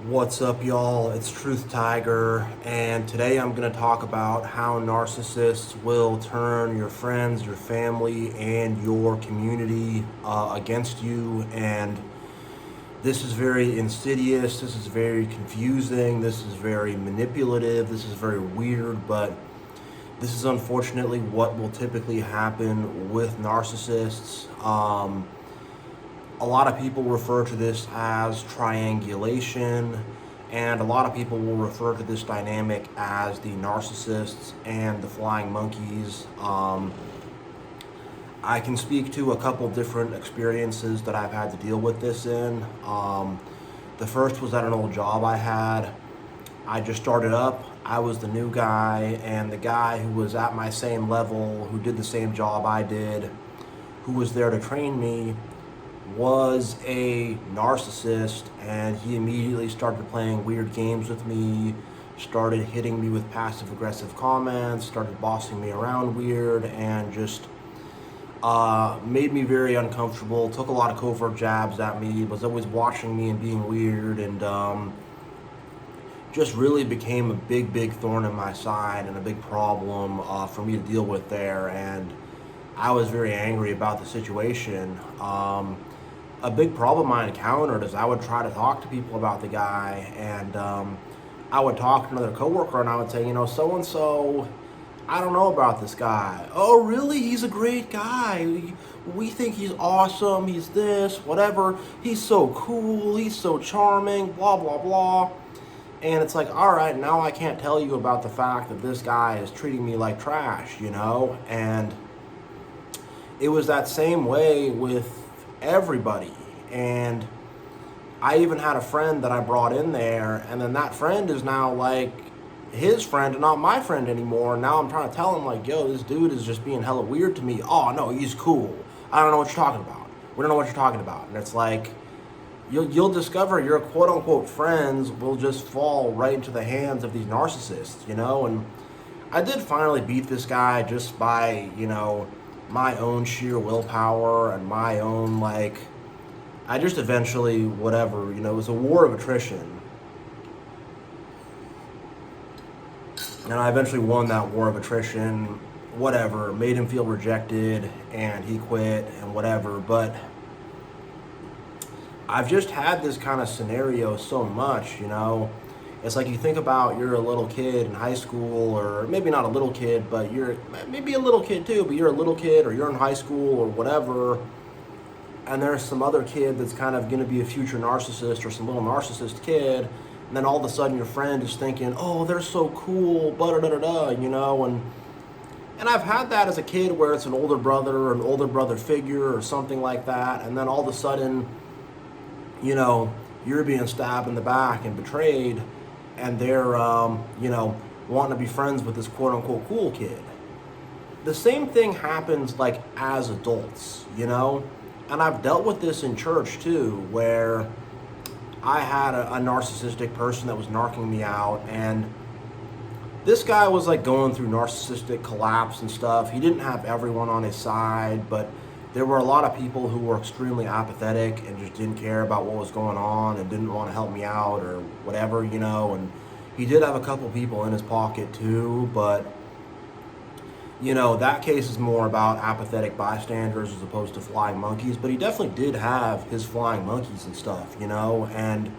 What's up, y'all? It's Truth Tiger, and today I'm going to talk about how narcissists will turn your friends, your family, and your community against you. And this is very insidious, this is very confusing, this is very manipulative, this is very weird, but this is unfortunately what will typically happen with narcissists. A lot of people refer to this as triangulation, and a lot of people will refer to this dynamic as the narcissists and the flying monkeys. I can speak to a couple different experiences that I've had to deal with this in. The first was at an old job I had. I just started up. I was the new guy, and the guy who was at my same level, who did the same job I did, who was there to train me, was a narcissist, and he immediately started playing weird games with me, started hitting me with passive aggressive comments, started bossing me around weird, and just made me very uncomfortable, took a lot of covert jabs at me, was always watching me and being weird, and just really became a big thorn in my side and a big problem for me to deal with there. And I was very angry about the situation. A big problem I encountered is I would try to talk to people about the guy, and I would talk to another coworker and I would say, so-and-so, I don't know about this guy. Oh, really? He's a great guy. We think he's awesome. He's this, whatever. He's so cool. He's so charming, blah, blah, blah. And it's like, all right, now I can't tell you about the fact that this guy is treating me like trash, And it was that same way with everybody. And I even had a friend that I brought in there, and then that friend is now like his friend and not my friend anymore. Now I'm trying to tell him, like, yo, this dude is just being hella weird to me. Oh no, he's cool. I don't know what you're talking about. We don't know what you're talking about. And it's like, you'll discover your quote unquote friends will just fall right into the hands of these narcissists, And I did finally beat this guy just by, my own sheer willpower and my own, I just eventually, whatever, it was a war of attrition. And I eventually won that war of attrition, whatever, made him feel rejected, and he quit, and whatever. But I've just had this kind of scenario so much, It's like you think about you're a little kid in high school, or maybe not a little kid, but you're maybe a little kid too, but you're a little kid or you're in high school or whatever, and there's some other kid that's kind of going to be a future narcissist or some little narcissist kid, and then all of a sudden your friend is thinking, oh, they're so cool, and I've had that as a kid where it's an older brother or an older brother figure or something like that, and then all of a sudden, you're being stabbed in the back and betrayed, and they're, wanting to be friends with this quote-unquote cool kid. The same thing happens, as adults, And I've dealt with this in church, too, where I had a narcissistic person that was narking me out, and this guy was, going through narcissistic collapse and stuff. He didn't have everyone on his side, but there were a lot of people who were extremely apathetic and just didn't care about what was going on and didn't want to help me out or whatever, and he did have a couple people in his pocket too, but, that case is more about apathetic bystanders as opposed to flying monkeys, but he definitely did have his flying monkeys and stuff, and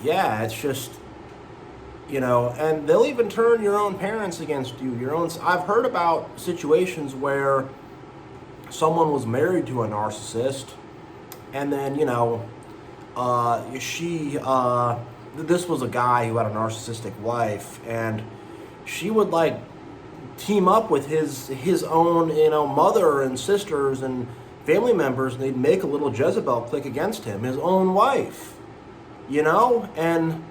yeah, it's just, and they'll even turn your own parents against you. I've heard about situations where someone was married to a narcissist, and then, this was a guy who had a narcissistic wife, and she would, team up with his own, mother and sisters and family members, and they'd make a little Jezebel clique against him, his own wife, and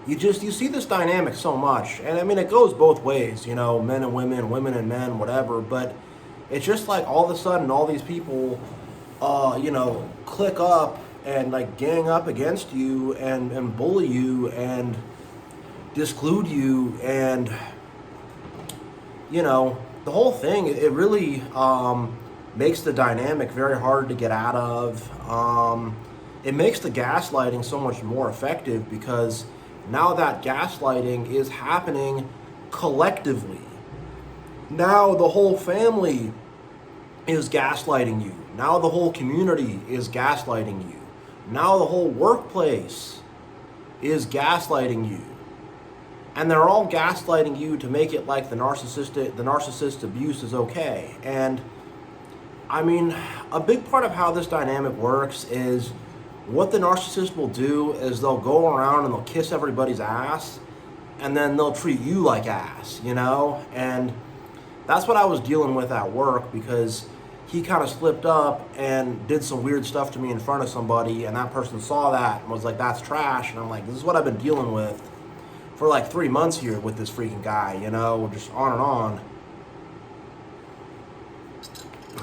you see this dynamic so much, and I mean it goes both ways, men and women, women and men, whatever. But it's just like all of a sudden all these people, click up and gang up against you and bully you and disclude you, and the whole thing, it really makes the dynamic very hard to get out of. It makes the gaslighting so much more effective because now that gaslighting is happening collectively. Now the whole family is gaslighting you. Now the whole community is gaslighting you. Now the whole workplace is gaslighting you. And they're all gaslighting you to make it like the narcissist abuse is okay. And I mean, a big part of how this dynamic works is what the narcissist will do is they'll go around and they'll kiss everybody's ass, and then they'll treat you like ass, you know? And that's what I was dealing with at work, because he kind of slipped up and did some weird stuff to me in front of somebody, and that person saw that and was like, that's trash. And I'm like, this is what I've been dealing with for like 3 months here with this freaking guy, you know, just on and on.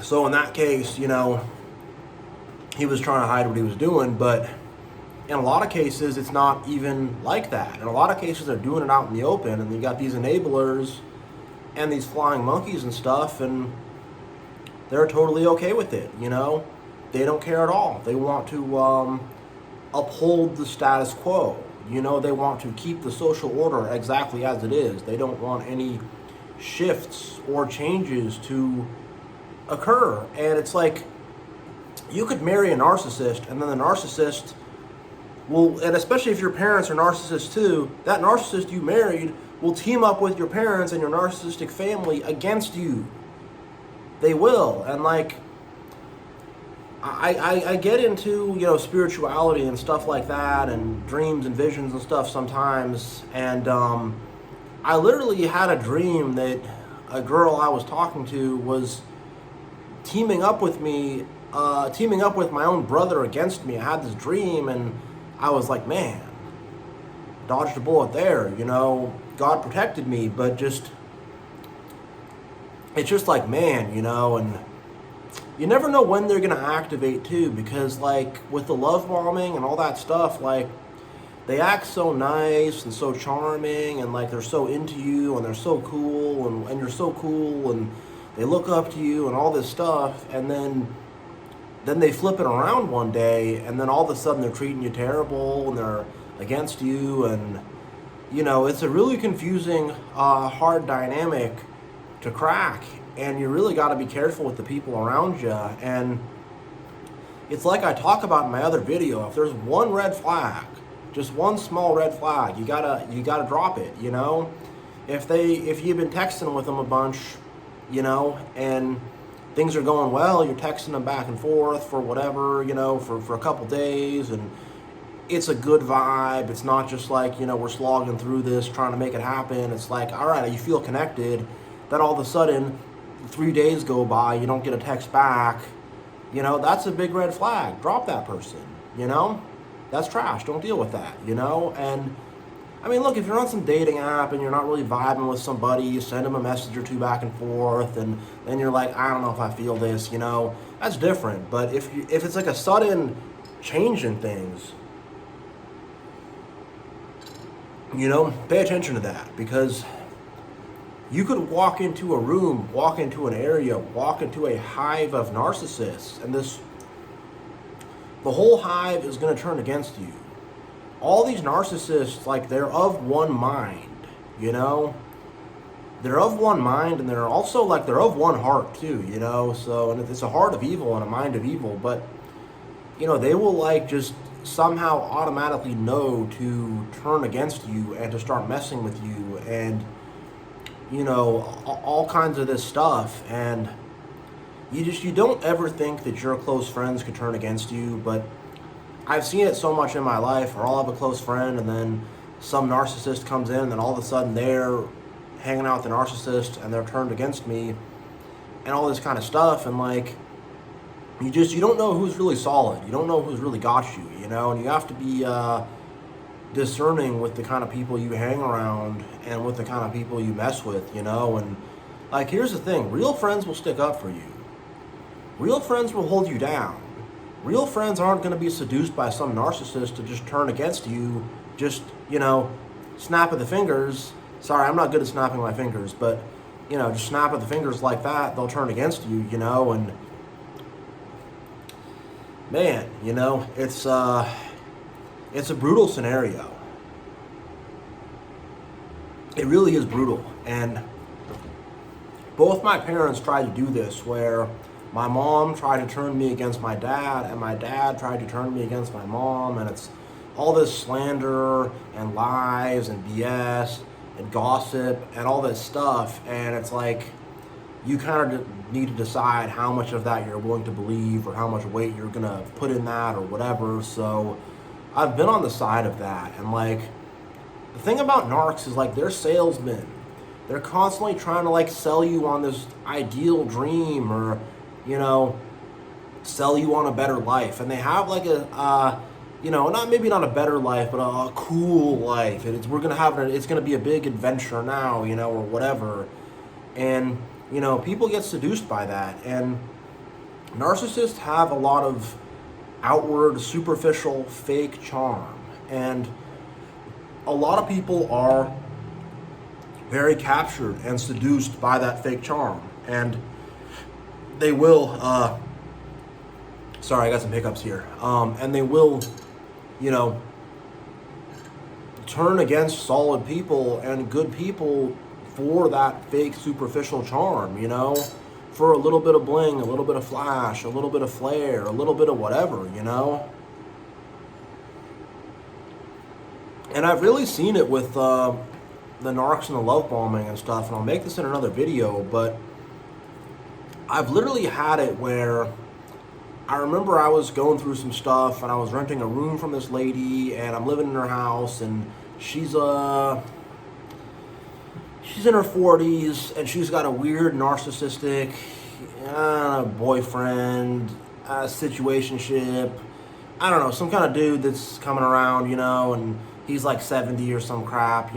So in that case, you know, he was trying to hide what he was doing, but in a lot of cases, it's not even like that. In a lot of cases, they're doing it out in the open, and you got these enablers and these flying monkeys and stuff, and they're totally okay with it, you know? They don't care at all. They want to uphold the status quo. You know, they want to keep the social order exactly as it is. They don't want any shifts or changes to occur. And it's like, you could marry a narcissist, and then the narcissist will, and especially if your parents are narcissists too, that narcissist you married will team up with your parents and your narcissistic family against you. They will. And like, I get into, you know, spirituality and stuff like that, and dreams and visions and stuff sometimes, and I literally had a dream that a girl I was talking to was teaming up with me, teaming up with my own brother against me. I had this dream, and I was like, man, dodged a bullet there, you know, God protected me. But just, it's just like, man, you know, and you never know when they're going to activate too, because like with the love bombing and all that stuff, like they act so nice and so charming, and like they're so into you, and they're so cool, and you're so cool, and they look up to you and all this stuff, and then they flip it around one day, and then all of a sudden they're treating you terrible, and they're against you. And you know, it's a really confusing, hard dynamic to crack, and you really got to be careful with the people around you. And it's like I talk about in my other video, if there's one red flag, just one small red flag, you gotta drop it, you know? If you've been texting with them a bunch, you know, and things are going well, you're texting them back and forth for whatever, you know, for a couple days, and it's a good vibe. It's not just like, you know, we're slogging through this trying to make it happen. It's like, all right, you feel connected. Then all of a sudden, 3 days go by, you don't get a text back. You know, that's a big red flag. Drop that person, you know? That's trash. Don't deal with that, you know? And I mean, look, if you're on some dating app and you're not really vibing with somebody, you send them a message or two back and forth, and then you're like, I don't know if I feel this, you know? That's different. But if it's like a sudden change in things, you know, pay attention to that, because you could walk into a room, walk into an area, walk into a hive of narcissists, and the whole hive is going to turn against you. All these narcissists, like, they're of one mind, you know? They're of one mind, and they're also, like, they're of one heart, too, you know? So, and it's a heart of evil and a mind of evil, but, you know, they will, like, just somehow automatically know to turn against you and to start messing with you, and, you know, all kinds of this stuff. And you don't ever think that your close friends could turn against you, but I've seen it so much in my life where I'll have a close friend, and then some narcissist comes in, and then all of a sudden they're hanging out with the narcissist and they're turned against me and all this kind of stuff. And like, you don't know who's really solid. You don't know who's really got you, you know? And you have to be discerning with the kind of people you hang around and with the kind of people you mess with, you know? And like, here's the thing, real friends will stick up for you. Real friends will hold you down. Real friends aren't going to be seduced by some narcissist to just turn against you, just, you know, snap of the fingers. Sorry, I'm not good at snapping my fingers, but, you know, just snap of the fingers like that, they'll turn against you, you know? And man, it's a brutal scenario. It really is brutal. And both my parents tried to do this, where my mom tried to turn me against my dad, and my dad tried to turn me against my mom, and it's all this slander and lies and BS and gossip and all this stuff, and it's like you kind of need to decide how much of that you're willing to believe or how much weight you're gonna put in that or whatever. So I've been on the side of that, and like the thing about narcs is like they're salesmen. They're constantly trying to like sell you on this ideal dream, or you know, sell you on a better life, and they have like not a better life, but a cool life. And it's gonna be a big adventure now, or whatever. And people get seduced by that, and narcissists have a lot of outward, superficial, fake charm, and a lot of people are very captured and seduced by that fake charm, and they will sorry, I got some hiccups here, and they will turn against solid people and good people for that fake superficial charm, for a little bit of bling, a little bit of flash, a little bit of flair, a little bit of whatever. And I've really seen it with the narcs and the love bombing and stuff, and I'll make this in another video, but I've literally had it where I remember I was going through some stuff, and I was renting a room from this lady, and I'm living in her house, and she's in her 40s, and she's got a weird narcissistic boyfriend, situationship. I don't know, some kind of dude that's coming around, and he's like 70 or some crap,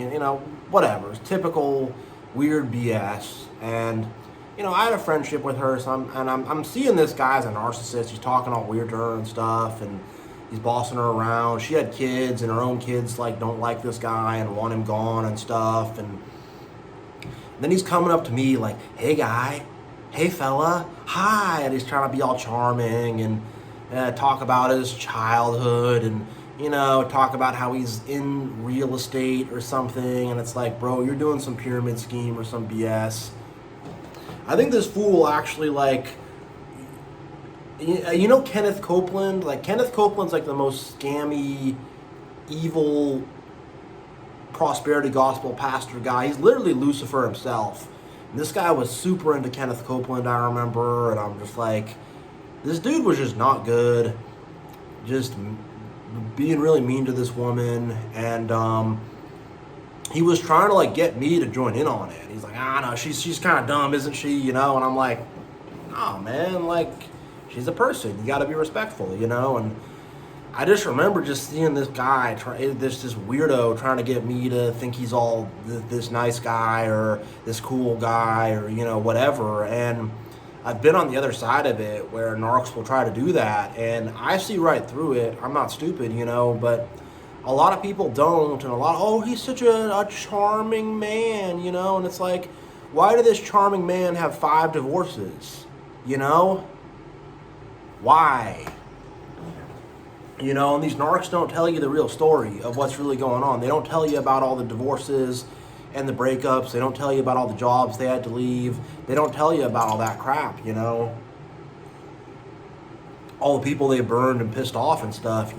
whatever. It's typical weird BS. And I had a friendship with her, so I'm seeing this guy as a narcissist. He's talking all weird to her and stuff, and he's bossing her around. She had kids, and her own kids like don't like this guy and want him gone and stuff. And then he's coming up to me like, "Hey guy, hey fella, hi," and he's trying to be all charming and talk about his childhood and talk about how he's in real estate or something. And it's like, bro, you're doing some pyramid scheme or some BS. I think this fool actually Kenneth Copeland? Like, Kenneth Copeland's like the most scammy, evil, prosperity gospel pastor guy. He's literally Lucifer himself. And this guy was super into Kenneth Copeland, I remember, and I'm just like, this dude was just not good. Just being really mean to this woman, and he was trying to like get me to join in on it. He's like, no, she's kind of dumb, isn't she? And I'm like, oh man, like, she's a person. You got to be respectful, And I just remember just seeing this guy, this weirdo trying to get me to think he's all this nice guy or this cool guy or whatever. And I've been on the other side of it where narcs will try to do that, and I see right through it. I'm not stupid, but a lot of people don't, and he's such a charming man, and it's like, why did this charming man have 5 divorces? Why? And these narcs don't tell you the real story of what's really going on. They don't tell you about all the divorces and the breakups. They don't tell you about all the jobs they had to leave. They don't tell you about all that crap, all the people they burned and pissed off and stuff,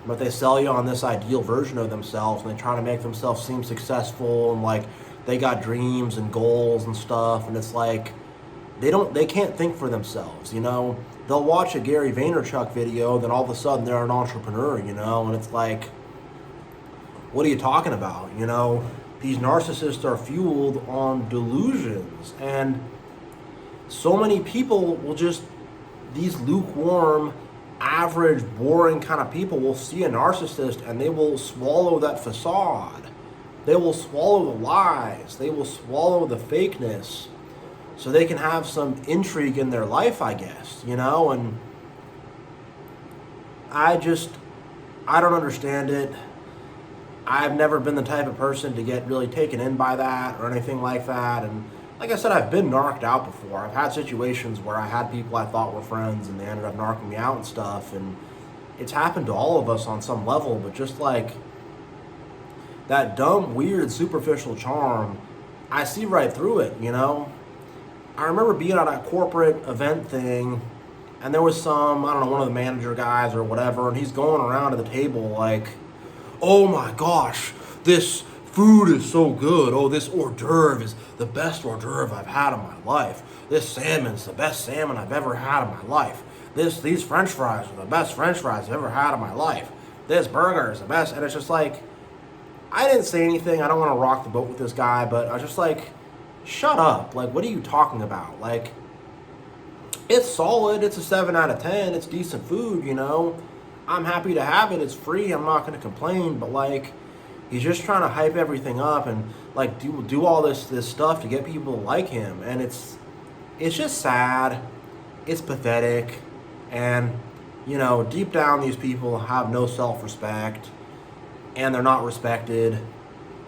But they sell you on this ideal version of themselves, and they try to make themselves seem successful, and like they got dreams and goals and stuff. And it's like they can't think for themselves, They'll watch a Gary Vaynerchuk video, then all of a sudden they're an entrepreneur, and it's like, what are you talking about? These narcissists are fueled on delusions, and so many people will these lukewarm, average, boring kind of people will see a narcissist and they will swallow that facade. They will swallow the lies. They will swallow the fakeness so they can have some intrigue in their life, I guess, and I don't understand it. I've never been the type of person to get really taken in by that or anything like that. And, like I said, I've been narked out before. I've had situations where I had people I thought were friends and they ended up narking me out and stuff. And it's happened to all of us on some level, but just like that dumb, weird, superficial charm, I see right through it, you know? I remember being at a corporate event thing, and there was some, I don't know, one of the manager guys or whatever, and he's going around to the table like, oh my gosh, this food is so good. Oh, this hors d'oeuvre is the best hors d'oeuvre I've had in my life. This salmon's the best salmon I've ever had in my life. These french fries are the best french fries I've ever had in my life. This burger is the best. And it's just like, I didn't say anything. I don't want to rock the boat with this guy, but I was just like, shut up. Like, what are you talking about? Like, it's solid. It's a 7 out of 10. It's decent food, you know. I'm happy to have it. It's free. I'm not going to complain. But, like, he's just trying to hype everything up and, like, do all this stuff to get people to like him. And it's just sad. It's pathetic. And, you know, deep down, these people have no self-respect. And they're not respected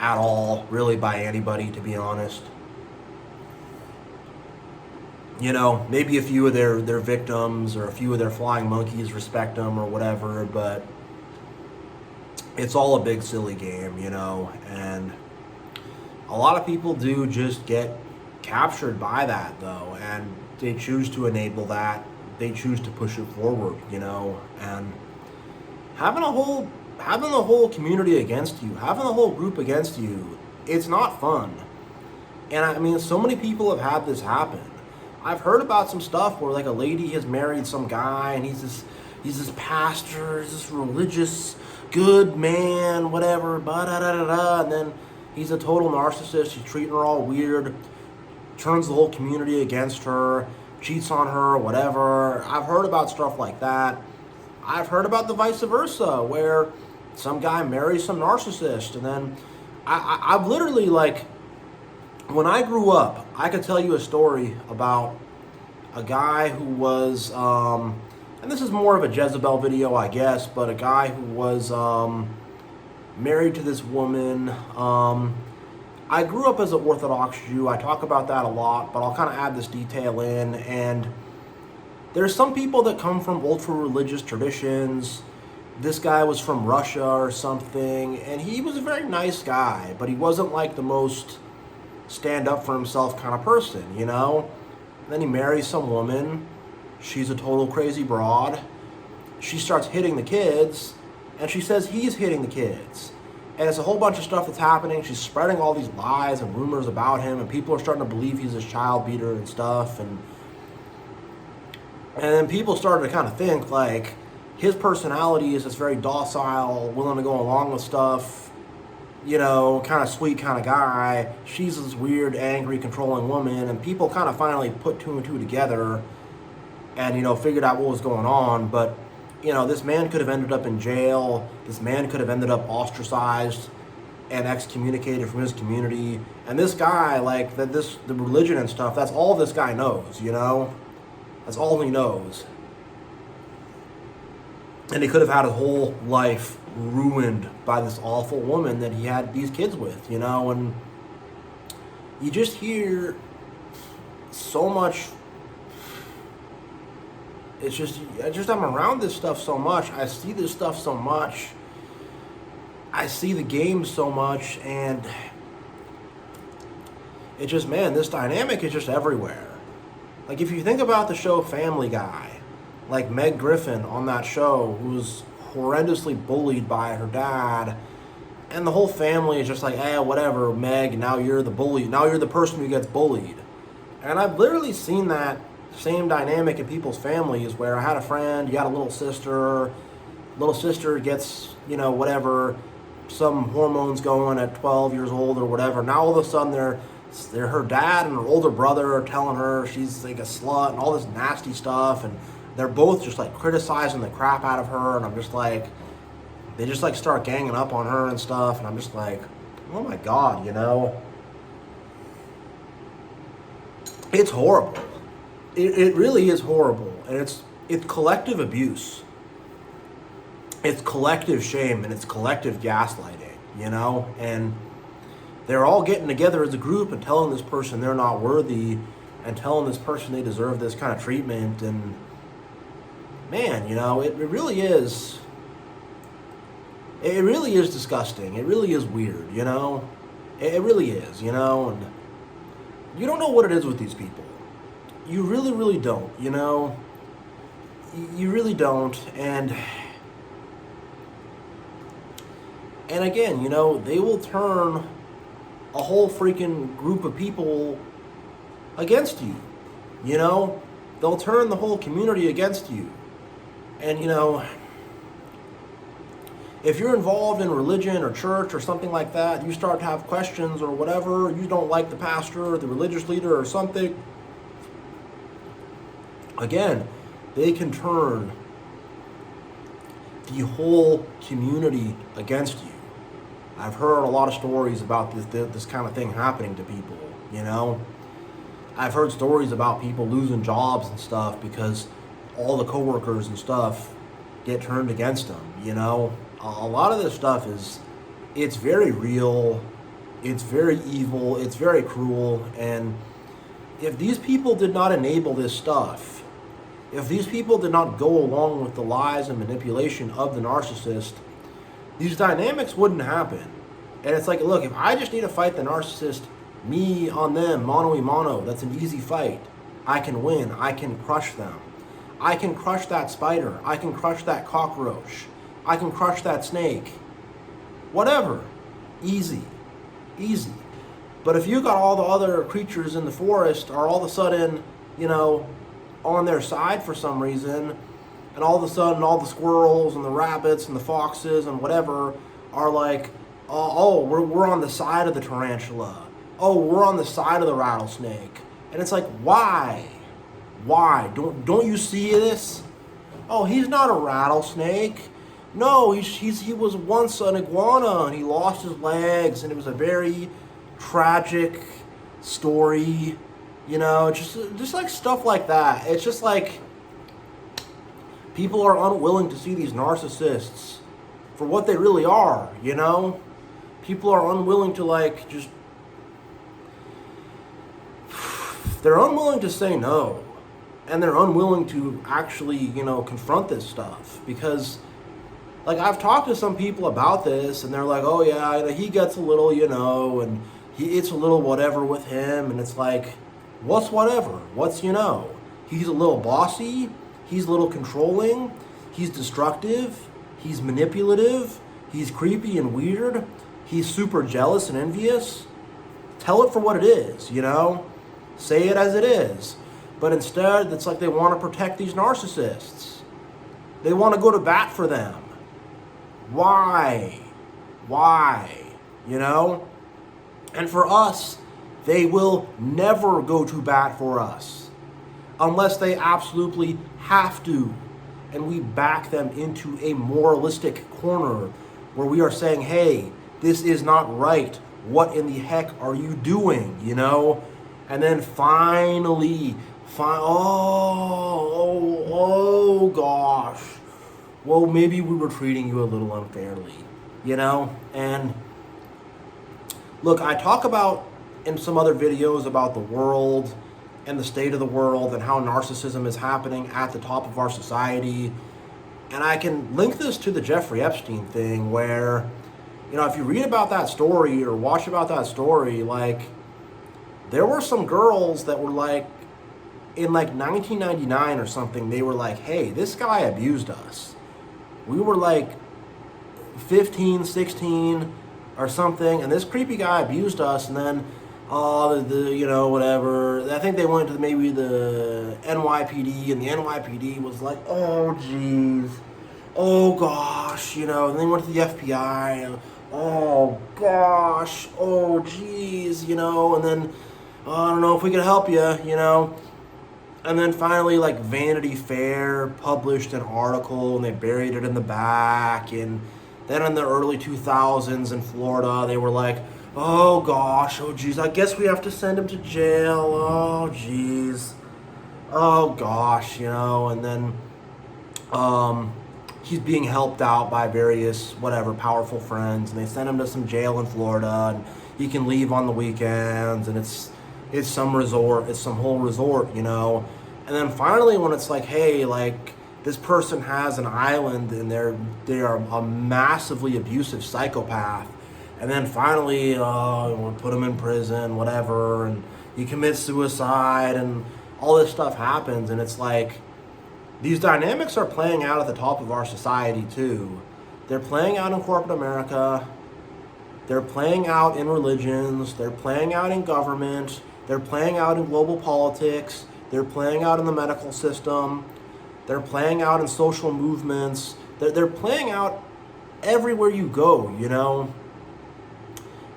at all, really, by anybody, to be honest. You know, maybe a few of their victims or a few of their flying monkeys respect them or whatever, but it's all a big silly game, you know, and a lot of people do just get captured by that, though, and they choose to enable that. They choose to push it forward, you know, and having the whole community against you, having the whole group against you, it's not fun. And I mean, so many people have had this happen. I've heard about some stuff where like a lady has married some guy and he's this pastor, he's this religious good man, whatever, and then he's a total narcissist. He's treating her all weird, turns the whole community against her, cheats on her, whatever. I've heard about stuff like that. I've heard about the vice versa, where some guy marries some narcissist, and then I've literally, like, when I grew up, I could tell you a story about a guy who was, and this is more of a Jezebel video, I guess, but a guy who was married to this woman. I grew up as an Orthodox Jew. I talk about that a lot, but I'll kind of add this detail in. And there's some people that come from ultra-religious traditions. This guy was from Russia or something, and he was a very nice guy, but he wasn't like the most stand up for himself kind of person, you know? Then he marries some woman. She's a total crazy broad. She starts hitting the kids, and she says he's hitting the kids. And it's a whole bunch of stuff that's happening. She's spreading all these lies and rumors about him, and people are starting to believe he's a child beater and stuff. And then people started to kind of think, like, his personality is this very docile, willing to go along with stuff, you know, kind of sweet kind of guy. She's this weird, angry, controlling woman, and people kind of finally put two and two together and, you know, figured out what was going on. But, you know, this man could have ended up in jail. This man could have ended up ostracized and excommunicated from his community. And this guy, like, the religion and stuff, that's all this guy knows, you know? That's all he knows. And he could have had his whole life ruined by this awful woman that he had these kids with, you know? And you just hear so much. It's just, I'm around this stuff so much. I see this stuff so much. I see the game so much, and it just, man, this dynamic is just everywhere. Like, if you think about the show Family Guy, like Meg Griffin on that show, who was horrendously bullied by her dad, and the whole family is just like, whatever, Meg, now you're the bully. Now you're the person who gets bullied. And I've literally seen that same dynamic in people's families, where I had a friend, you had a little sister gets, you know, whatever, some hormones going at 12 years old or whatever. Now all of a sudden they're her dad and her older brother are telling her she's like a slut and all this nasty stuff, and they're both just like criticizing the crap out of her, and I'm just like, they just like start ganging up on her and stuff, and I'm just like, oh my God, you know? It's horrible. It really is horrible, and it's collective abuse. It's collective shame, and it's collective gaslighting, you know? And they're all getting together as a group and telling this person they're not worthy and telling this person they deserve this kind of treatment. And man, it really is. It really is disgusting. It really is weird, It really is, and you don't know what it is with these people. You really, really don't, You really don't, and again, they will turn a whole freaking group of people against you, They'll turn the whole community against you. And, if you're involved in religion or church or something like that, you start to have questions or whatever, you don't like the pastor or the religious leader or something, again, they can turn the whole community against you. I've heard a lot of stories about this kind of thing happening to people, I've heard stories about people losing jobs and stuff because all the coworkers and stuff get turned against them, A lot of this stuff it's very real, it's very evil, it's very cruel, and if these people did not enable this stuff, if these people did not go along with the lies and manipulation of the narcissist, these dynamics wouldn't happen. And it's like, look, if I just need to fight the narcissist, me on them, mano a mano, that's an easy fight. I can win, I can crush them. I can crush that spider. I can crush that cockroach. I can crush that snake. Whatever. Easy. Easy. But if you got all the other creatures in the forest are all of a sudden, on their side for some reason, and all of a sudden all the squirrels and the rabbits and the foxes and whatever are like, we're on the side of the tarantula. Oh, we're on the side of the rattlesnake. And it's like, why? Why? Don't you see this? Oh, he's not a rattlesnake. No, he was once an iguana and he lost his legs, and it was a very tragic story. Just like stuff like that. It's just like people are unwilling to see these narcissists for what they really are. People are unwilling to they're unwilling to say no. And they're unwilling to actually, confront this stuff. Because, I've talked to some people about this, and they're like, oh, yeah, he gets a little, and it's a little whatever with him. And it's like, what's whatever? What's, he's a little bossy. He's a little controlling. He's destructive. He's manipulative. He's creepy and weird. He's super jealous and envious. Tell it for what it is, Say it as it is. But instead, it's like they want to protect these narcissists. They want to go to bat for them. Why? Why? And for us, they will never go to bat for us unless they absolutely have to. And we back them into a moralistic corner where we are saying, hey, this is not right. What in the heck are you doing? And then finally, oh gosh. Well, maybe we were treating you a little unfairly, And look, I talk about in some other videos about the world and the state of the world and how narcissism is happening at the top of our society. And I can link this to the Jeffrey Epstein thing where, if you read about that story or watch about that story, there were some girls that were in 1999 or something, they were like, hey, this guy abused us. We were 15, 16 or something, and this creepy guy abused us, and then, whatever. I think they went to maybe the NYPD, and the NYPD was like, oh, geez. Oh, gosh, and they went to the FBI, and, oh, gosh, oh, geez, and then, I don't know if we could help you, And then finally, Vanity Fair published an article, and they buried it in the back. And then in the early 2000s in Florida, they were like, oh gosh, oh geez, I guess we have to send him to jail. Oh geez, oh gosh, And then he's being helped out by various powerful friends, and they sent him to some jail in Florida. And he can leave on the weekends, and it's some resort, it's some whole resort, you know. And then finally, when it's like, hey, like this person has an island and they are a massively abusive psychopath, and then finally we'll put him in prison, whatever, and he commits suicide, and all this stuff happens, and it's like these dynamics are playing out at the top of our society too. They're playing out in corporate America. They're playing out in religions. They're playing out in government. They're playing out in global politics. They're playing out in the medical system. They're playing out in social movements. They're playing out everywhere you go, you know.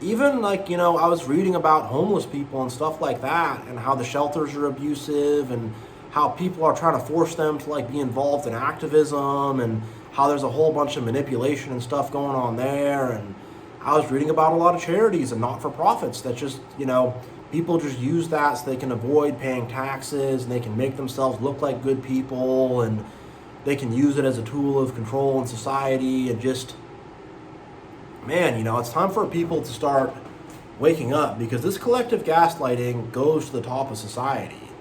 Even like, you know, I was reading about homeless people and stuff like that, and how the shelters are abusive, and how people are trying to force them to like be involved in activism, and how there's a whole bunch of manipulation and stuff going on there. And I was reading about a lot of charities and not-for-profits that just, you know, people just use that so they can avoid paying taxes, and they can make themselves look like good people, and they can use it as a tool of control in society. And just, man, you know, it's time for people to start waking up, because this collective gaslighting goes to the top of society.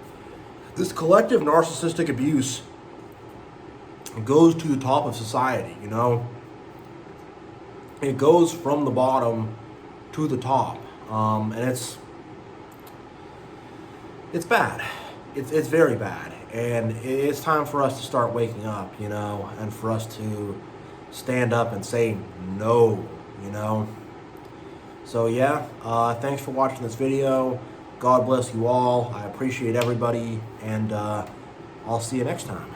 This collective narcissistic abuse goes to the top of society, you know. It goes from the bottom to the top, and it's bad. It's very bad, and it's time for us to start waking up, you know, and for us to stand up and say no, you know. So yeah, thanks for watching this video. God bless you all. I appreciate everybody, and I'll see you next time.